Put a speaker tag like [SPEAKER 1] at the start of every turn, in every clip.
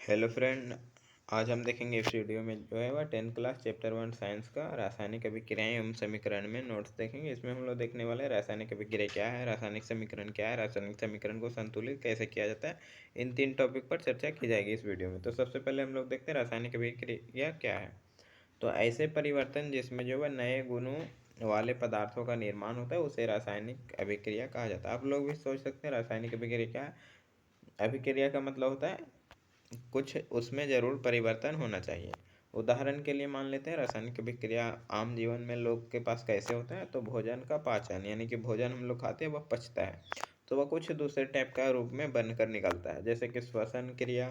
[SPEAKER 1] Hello friend. आज हम देखेंगे इस वीडियो में जो है वह 10th क्लास चैप्टर 1 साइंस का रासायनिक अभिक्रियाएं एवं समीकरण में नोट्स देखेंगे। इसमें हम लोग देखने वाले हैं रासायनिक अभिक्रिया क्या है, रासायनिक समीकरण क्या है, रासायनिक समीकरण को संतुलित कैसे किया जाता है। इन 3 टॉपिक पर चर्चा की जाएगी इस वीडियो में। तो सबसे पहले हम लोग देखते हैं रासायनिक अभिक्रिया क्या है। तो ऐसे परिवर्तन जिसमें जो है नए गुणों वाले पदार्थों का निर्माण होता है उसे रासायनिक अभिक्रिया कहा जाता है। आप लोग भी सोच सकते हैं रासायनिक अभिक्रिया क्या है। अभिक्रिया का मतलब होता है कुछ उसमें ज़रूर परिवर्तन होना चाहिए। उदाहरण के लिए मान लेते हैं रासायनिक अभिक्रिया आम जीवन में लोग के पास कैसे होता है। तो भोजन का पाचन, यानी कि भोजन हम लोग खाते हैं वह पचता है तो वह कुछ दूसरे टाइप का रूप में बनकर निकलता है। जैसे कि श्वसन क्रिया,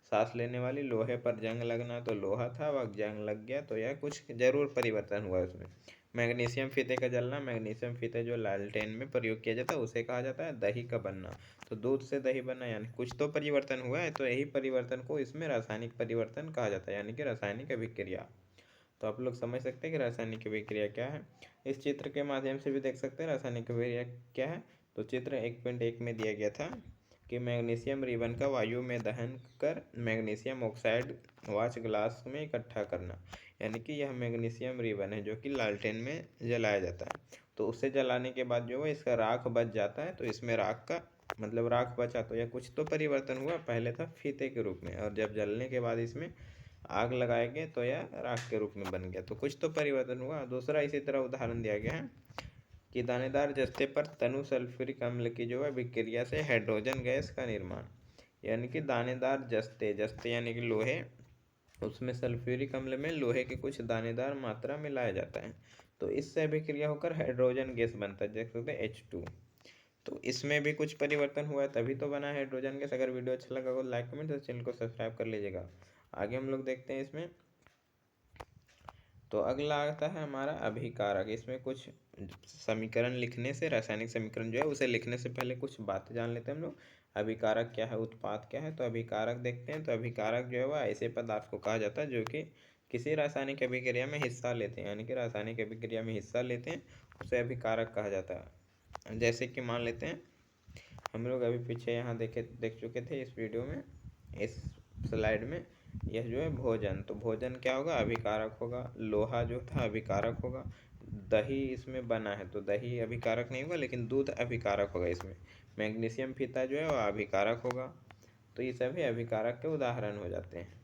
[SPEAKER 1] सांस लेने वाली, लोहे पर जंग लगना, तो लोहा था वह जंग लग गया तो यह कुछ ज़रूर परिवर्तन हुआ उसमें। मैग्नीशियम फीते का जलना, मैग्नीशियम फीते जो लालटेन में प्रयोग किया जाता है उसे कहा जाता है दही का बनना। तो दूध से दही बना, यानी कुछ तो परिवर्तन हुआ है, तो यही परिवर्तन को इसमें रासायनिक परिवर्तन कहा जाता है, यानी कि रासायनिक अभिक्रिया। तो आप लोग समझ सकते हैं कि रासायनिक अभिक्रिया क्या है। इस चित्र के माध्यम से भी देख सकते हैं रासायनिक अभिक्रिया क्या है। तो चित्र 1.1 में दिया गया था कि मैग्नीशियम रिबन का वायु में दहन कर मैग्नीशियम ऑक्साइड वाच ग्लास में इकट्ठा करना, यानी कि यह मैग्नीशियम रिबन है जो कि लालटेन में जलाया जाता है। तो उसे जलाने के बाद जो है इसका राख बच जाता है, तो इसमें राख का मतलब राख बचा तो यह कुछ तो परिवर्तन हुआ। पहले था फीते के रूप में और जब जलने के बाद इसमें आग लगाएंगे तो यह राख के रूप में बन गया, तो कुछ तो परिवर्तन हुआ। दूसरा इसी तरह उदाहरण दिया गया है कि दानेदार जस्ते पर तनु सल्फ्यूरिक अम्ल की जो है विक्रिया से हाइड्रोजन गैस का निर्माण, यानी कि दानेदार जस्ते, जस्ते यानी कि लोहे, उसमें सल्फ्यूरिक अम्ल में लोहे की कुछ दानेदार मात्रा मिलाया जाता है तो इससे अभिक्रिया होकर हाइड्रोजन गैस बनता है, देख सकते हैं H2। तो इसमें भी कुछ परिवर्तन हुआ है तभी तो बना है हाइड्रोजन गैस। अगर वीडियो अच्छा लगा तो लाइक कमेंट और चैनल को सब्सक्राइब कर लीजिएगा। आगे हम लोग देखते हैं इसमें। तो अगला आता है हमारा अभिकारक। इसमें कुछ समीकरण लिखने से, रासायनिक समीकरण जो है उसे लिखने से पहले कुछ बातें जान लेते हैं हम लोग। अभिकारक क्या है, उत्पाद क्या है। तो अभिकारक देखते हैं। तो अभिकारक जो है वह ऐसे पदार्थ को कहा जाता है जो कि किसी रासायनिक अभिक्रिया में हिस्सा लेते हैं, यानी कि रासायनिक अभिक्रिया में हिस्सा लेते हैं, उसे अभिकारक कहा जाता है। जैसे कि मान लेते हैं हम लोग अभी पीछे यहाँ देख चुके थे इस वीडियो में, इस स्लाइड में, यह जो है भोजन। तो भोजन क्या होगा, अभिकारक होगा। लोहा जो था अभिकारक होगा। दही इसमें बना है तो दही अभिकारक नहीं होगा, लेकिन दूध अभिकारक होगा इसमें। मैग्नीशियम फीता जो है वह अभिकारक होगा। तो ये सभी अभिकारक के उदाहरण हो जाते हैं।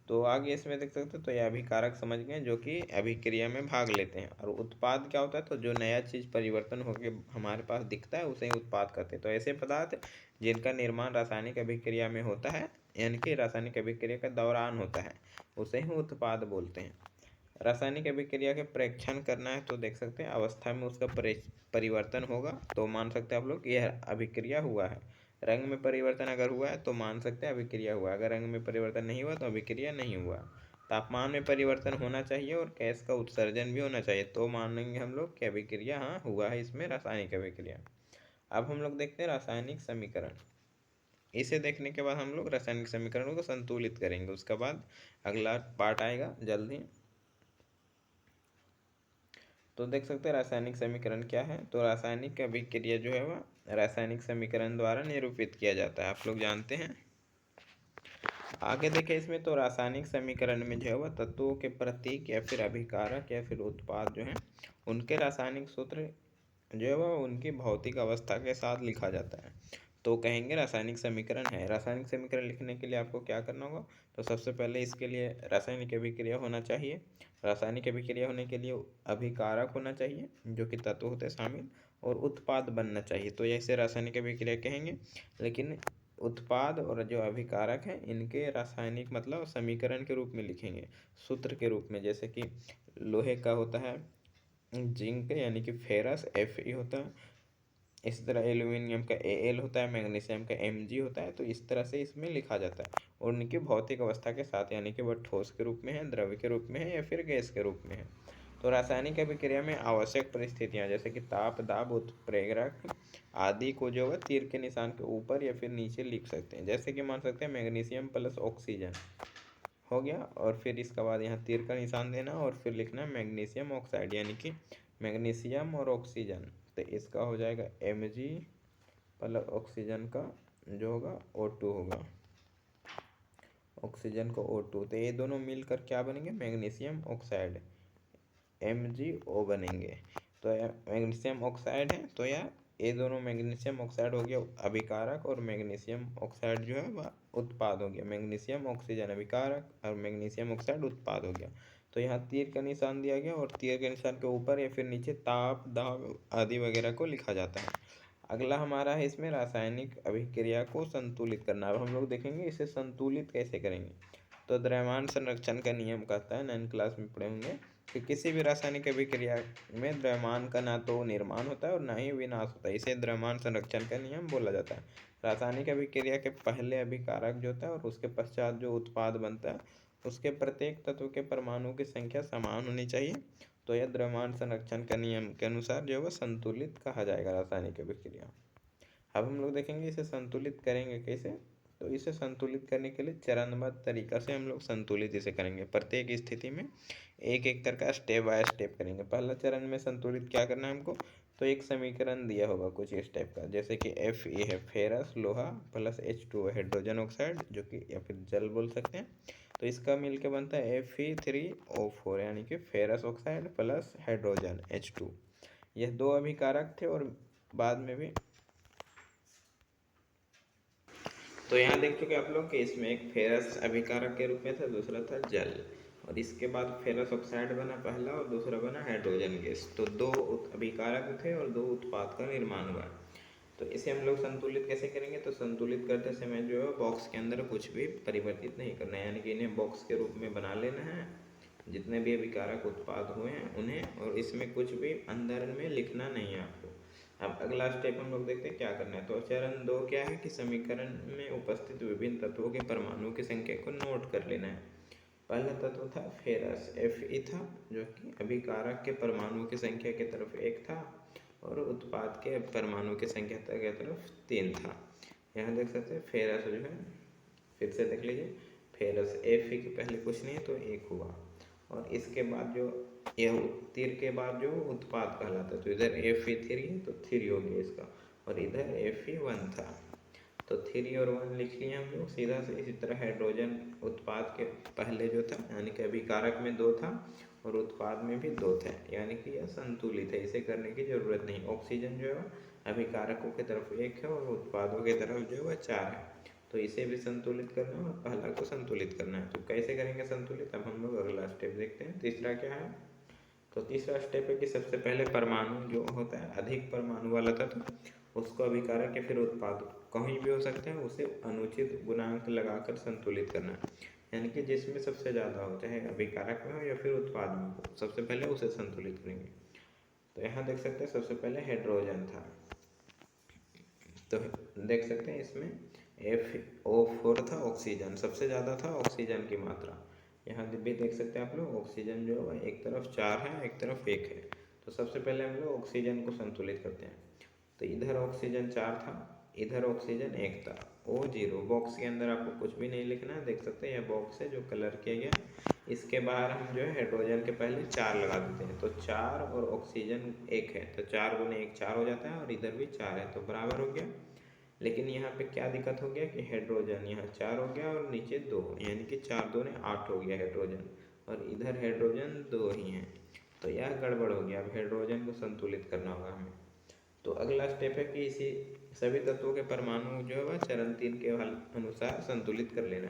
[SPEAKER 1] तो आगे इसमें देख सकते हो, तो यह अभिकारक समझ गए जो कि अभिक्रिया में भाग लेते हैं। और उत्पाद क्या होता है, तो जो नया चीज़ परिवर्तन होकर हमारे पास दिखता है उसे ही उत्पाद कहते हैं। तो ऐसे पदार्थ जिनका निर्माण रासायनिक अभिक्रिया में होता है, यानी कि रासायनिक अभिक्रिया के दौरान होता है, उसे ही उत्पाद बोलते हैं। रासायनिक अभिक्रिया के परीक्षण करना है तो देख सकते हैं अवस्था में उसका परिवर्तन होगा तो मान सकते हैं आप लोग यह अभिक्रिया हुआ है। रंग में परिवर्तन अगर हुआ है तो मान सकते हैं अभिक्रिया हुआ है। अगर रंग में परिवर्तन नहीं हुआ तो अभिक्रिया नहीं हुआ। तापमान में परिवर्तन होना चाहिए और गैस का उत्सर्जन भी होना चाहिए तो मानेंगे हम लोग कि अभिक्रिया हाँ हुआ है इसमें रासायनिक अभिक्रिया। अब हम लोग देखते हैं रासायनिक समीकरण। इसे देखने के बाद हम लोग रासायनिक समीकरणों को संतुलित करेंगे। उसके बाद अगला पार्ट आएगा जल्दी। तो देख सकते हैं रासायनिक समीकरण क्या है। तो रासायनिक अभिक्रिया जो है वह रासायनिक समीकरण द्वारा निरूपित किया जाता है, आप लोग जानते हैं। आगे देखें इसमें, तो रासायनिक समीकरण में जो है वह तत्वों के प्रतीक या फिर अभिकारक या फिर उत्पाद जो हैं उनके रासायनिक सूत्र जो है वह उनकी भौतिक अवस्था के साथ लिखा जाता है तो कहेंगे रासायनिक समीकरण है। रासायनिक समीकरण लिखने के लिए आपको क्या करना होगा, तो सबसे पहले इसके लिए रासायनिक अभिक्रिया होना चाहिए। रासायनिक अभिक्रिया होने के लिए अभिकारक होना चाहिए जो कि तत्व होते हैं शामिल, और उत्पाद बनना चाहिए, तो ऐसे रासायनिक अभिक्रिया कहेंगे। लेकिन उत्पाद और जो अभिकारक हैं इनके रासायनिक मतलब समीकरण के रूप में लिखेंगे, सूत्र के रूप में। जैसे कि लोहे का होता है जिंक, यानी कि फेरस, Fe होता है। इस तरह एल्यूमिनियम का Al होता है, मैग्नीशियम का Mg होता है। तो इस तरह से इसमें लिखा जाता है और उनकी भौतिक अवस्था के साथ, यानी कि वह ठोस के रूप में है, द्रव्य के रूप में है या फिर गैस के रूप में है। तो रासायनिक अभिक्रिया में आवश्यक परिस्थितियाँ जैसे कि ताप, दाब, उत्प्रेरक आदि को जो है तीर के निशान के ऊपर या फिर नीचे लिख सकते हैं। जैसे कि मान सकते हैं मैग्नीशियम प्लस ऑक्सीजन हो गया, और फिर इसके बाद यहाँ तीर का निशान देना और फिर लिखना है मैग्नीशियम ऑक्साइड, यानी कि मैग्नीशियम और ऑक्सीजन। तो इसका हो जाएगा Mg प्लस ऑक्सीजन का जो होगा O2 होगा। ऑक्सीजन को O2, तो ये दोनों मिलकर क्या बनेंगे, मैग्नीशियम ऑक्साइड, MgO बनेंगे। तो यार मैग्नीशियम ऑक्साइड है, तो यार ये दोनों मैग्नीशियम ऑक्साइड हो गया अभिकारक और मैग्नीशियम ऑक्साइड जो है वह उत्पाद हो गया। मैग्नीशियम ऑक्सीजन अभिकारक और मैग्नीशियम ऑक्साइड उत्पाद हो गया। तो यहाँ तीर का निशान दिया गया और तीर के निशान के ऊपर या फिर नीचे ताप, दाब आदि वगैरह को लिखा जाता है। अगला हमारा है इसमें रासायनिक अभिक्रिया को संतुलित करना। अब हम लोग देखेंगे इसे संतुलित कैसे करेंगे। तो द्रव्यमान संरक्षण का नियम कहता है, 9th क्लास में पढ़े होंगे, कि किसी भी रासायनिक अभिक्रिया में द्रव्यमान का ना तो निर्माण होता है और ना ही विनाश होता है, इसे द्रव्यमान संरक्षण का नियम बोला जाता है। रासायनिक अभिक्रिया के पहले अभिकारक जो होता है और उसके पश्चात जो उत्पाद बनता है उसके प्रत्येक तत्व के परमाणु की संख्या समान होनी चाहिए। तो यह द्रव्यमान संरक्षण का नियम के अनुसार जो है वह संतुलित कहा जाएगा रासायनिक अभिक्रिया। अब हम लोग देखेंगे इसे संतुलित करेंगे कैसे। तो इसे संतुलित करने के लिए चरणबद्ध तरीका से हम लोग संतुलित इसे करेंगे। प्रत्येक स्थिति में एक एक करके स्टेप बाय स्टेप करेंगे। पहला चरण में संतुलित क्या करना है हमको, तो एक समीकरण दिया होगा कुछ इस टाइप का, जैसे कि Fe है फेरस लोहा प्लस H2 हाइड्रोजन ऑक्साइड जो कि या फिर जल बोल सकते हैं। तो इसका मिलके बनता है Fe3O4 यानी कि ferrous oxide plus hydrogen H2। यह दो अभिकारक थे और बाद में भी, तो यहाँ देख चुके आप लोग कि इसमें एक फेरस अभिकारक के रूप में था, दूसरा था जल, और इसके बाद फेरस ऑक्साइड बना पहला और दूसरा बना हाइड्रोजन गैस। तो दो अभिकारक थे और दो उत्पाद का निर्माण हुआ। तो इसे हम लोग संतुलित कैसे करेंगे, तो संतुलित करते समय जो है बॉक्स के अंदर कुछ भी परिवर्तित नहीं करना है, यानी कि इन्हें बॉक्स के रूप में बना लेना है जितने भी अभिकारक उत्पाद हुए हैं उन्हें, और इसमें कुछ भी अंदर में लिखना नहीं है आपको। अब अगला स्टेप हम लोग देखते हैं क्या करना है। तो चरण 2 क्या है कि समीकरण में उपस्थित विभिन्न तत्वों के परमाणुओं की संख्या को नोट कर लेना है। पहला तत्व था फेरस Fe था, जो कि अभिकारक के परमाणुओं की संख्या की तरफ 1 था और उत्पाद के परमाणु की संख्या की तरफ 3 था। यहाँ देख सकते हैं फेरस जो है, फिर से देख लीजिए, फेरस Fe के पहले कुछ नहीं तो 1 हुआ, और इसके बाद जो यह तीर के बाद जो उत्पाद कहलाता है, तो इधर Fe3 है तो 3 हो गया इसका, और इधर Fe1 था तो 3 और 1 लिख लिए हम लोग सीधा से। इसी तरह हाइड्रोजन उत्पाद के पहले जो था, यानी कि अभिकारक में 2 था और उत्पाद में भी 2 थे, यानी कि यह संतुलित है, इसे करने की जरूरत नहीं। ऑक्सीजन जो है अभिकारकों की तरफ 1 है और उत्पादों की तरफ जो है वह 4 है, तो इसे भी संतुलित करना है और पहला को संतुलित करना है। तो कैसे करेंगे संतुलित, अब हम लोग अगला स्टेप देखते हैं। तीसरा क्या है, तो तीसरा स्टेप है कि सबसे पहले परमाणु जो होता है अधिक परमाणु वाला तत्व उसको अभिकारक या फिर उत्पाद कहीं भी हो सकते हैं उसे अनुचित गुणांक लगाकर संतुलित करना है, यानी कि जिसमें सबसे ज़्यादा हो, चाहे अभिकारक में हो या फिर उत्पाद में हो, सबसे पहले उसे संतुलित करेंगे। तो यहाँ देख सकते हैं सबसे पहले हाइड्रोजन था, तो देख सकते हैं इसमें FO4 था, ऑक्सीजन सबसे ज़्यादा था, ऑक्सीजन की मात्रा यहाँ भी देख सकते हैं आप लोग। ऑक्सीजन जो है एक तरफ 4 है एक तरफ 1 है, तो सबसे पहले हम लोग ऑक्सीजन को संतुलित करते हैं। तो इधर ऑक्सीजन 4 था, इधर ऑक्सीजन 1 था, O0। बॉक्स के अंदर आपको कुछ भी नहीं लिखना है, देख सकते हैं यह बॉक्स है जो कलर किया गया। इसके बाहर हम जो है हाइड्रोजन के पहले 4 लगा देते हैं, तो 4 और ऑक्सीजन 1 है तो 4 गुने 1 4 हो जाता है, और इधर भी 4 है तो बराबर हो गया। लेकिन यहाँ पे क्या दिक्कत हो गया कि हाइड्रोजन यहाँ 4 हो गया और नीचे 2, यानी कि 4 दूने 8 हो गया हाइड्रोजन, और इधर हाइड्रोजन 2 ही हैं, तो यह गड़बड़ हो गया। अब हाइड्रोजन को संतुलित करना होगा हमें। तो अगला स्टेप है कि इसी सभी तत्वों के परमाणु जो है वह चरण 3 के अनुसार संतुलित कर लेना।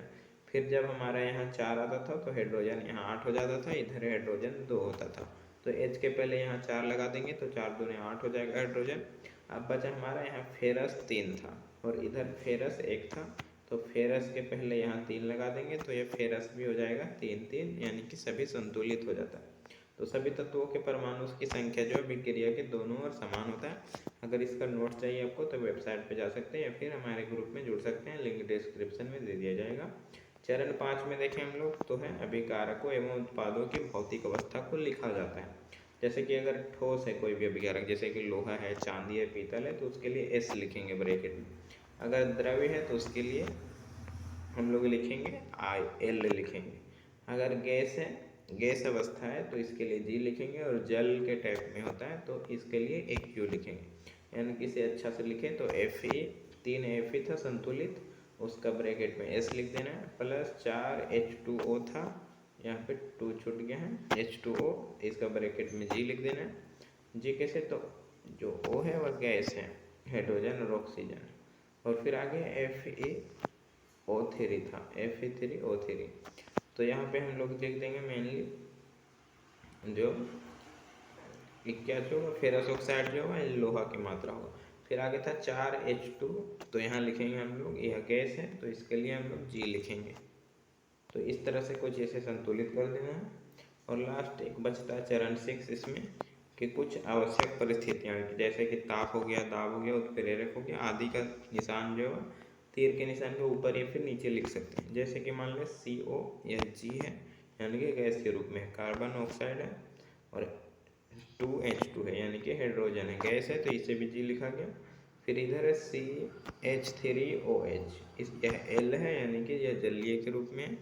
[SPEAKER 1] फिर जब हमारा यहाँ 4 आता था तो हाइड्रोजन यहाँ 8 हो जाता था, इधर हाइड्रोजन 2 होता था, तो H के पहले यहाँ 4 लगा देंगे तो 4 दूने 8 हो जाएगा हाइड्रोजन। अब बचा हमारा यहाँ फेरस 3 था और इधर फेरस 1 था, तो फेरस के पहले यहाँ 3 लगा देंगे तो ये फेरस भी हो जाएगा 3 3, यानी कि सभी संतुलित हो जाता है। तो सभी तत्वों के परमाणु की संख्या जो है विक्रिया के दोनों ओर समान होता है। अगर इसका नोट चाहिए आपको तो वेबसाइट पे जा सकते हैं या फिर हमारे ग्रुप में जुड़ सकते हैं, लिंक डिस्क्रिप्शन में दे दिया जाएगा। चरण 5 में देखें हम लोग तो है अभिकारकों एवं उत्पादों की भौतिक अवस्था को लिखा जाता है। जैसे कि अगर ठोस है कोई भी अभिकारक, जैसे कि लोहा है, चांदी है, पीतल है, तो उसके लिए S लिखेंगे ब्रैकेट में। अगर द्रव्य है तो उसके लिए हम लोग लिखेंगे L लिखेंगे। अगर गैस है, गैस अवस्था है तो इसके लिए G लिखेंगे, और जल के टाइप में होता है तो इसके लिए एक Q लिखेंगे। यानी कि इसे अच्छा से लिखें तो Fe 3 Fe था संतुलित, उसका ब्रैकेट में S लिख देना है, प्लस 4H2O था, यहाँ पे 2 छूट गया है, H2O, इसका ब्रैकेट में G लिख देना है। G कैसे, तो जो O है वह गैस है, हाइड्रोजन और ऑक्सीजन। और फिर आगे FeO3 था, Fe3O3। तो यहाँ पे हम लोग लिख देंगे मेनली जो क्या जो फेरस ऑक्साइड जो है लोहा की मात्रा होगा। फिर आगे था 4H2, तो यहाँ लिखेंगे हम लोग, यह गैस है तो इसके लिए हम लोग G लिखेंगे। तो इस तरह से कुछ ऐसे संतुलित कर देना है। और लास्ट एक बचता है चरण 6 इसमें, कि कुछ आवश्यक परिस्थितियाँ, जैसे कि ताप हो गया, दाब हो गया, उत्प्रेरक हो गया आदि का निशान जो है तीर के निशान के ऊपर या फिर नीचे लिख सकते हैं। जैसे कि मान लें CO या G है, यानी कि गैस के रूप में, कार्बन ऑक्साइड है, और 2H2 है यानी कि हाइड्रोजन है, गैस है तो इसे भी G लिखा गया। फिर इधर है CH3OH, यह L है यानी कि यह जलीय के रूप में,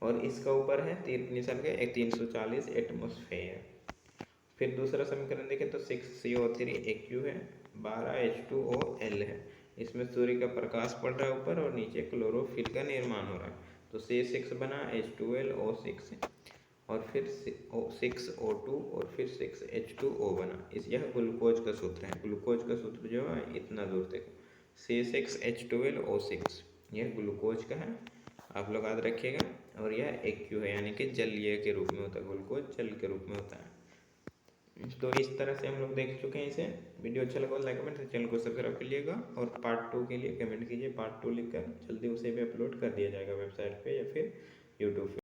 [SPEAKER 1] और इसका ऊपर है तीर निशान के 340 एटमॉस्फेयर। फिर दूसरा समीकरण देखें तो 6CO3 AQ है, 12H2OL है, इसमें सूर्य का प्रकाश पड़ रहा है ऊपर और नीचे क्लोरोफिल का निर्माण हो रहा है, तो C6 बना, H2LO6, और फिर 6O2 और फिर 6H2O बना। यह ग्लूकोज का सूत्र है। ग्लूकोज का सूत्र जो है इतना दूर तक, C6H12O6, यह ग्लूकोज का है, आप लोग याद रखिएगा। और यह AQ है यानी कि जलीय के रूप में होता है, ग्लूकोज जल के रूप में होता है। तो इस तरह से हम लोग देख चुके हैं इसे। वीडियो अच्छा लगा लाइक कमेंट, चैनल को सब्सक्राइब करिएगा, और पार्ट 2 के लिए कमेंट कीजिए, पार्ट 2 लिखकर जल्दी उसे भी अपलोड कर दिया जाएगा वेबसाइट पे या फिर यूट्यूब पे।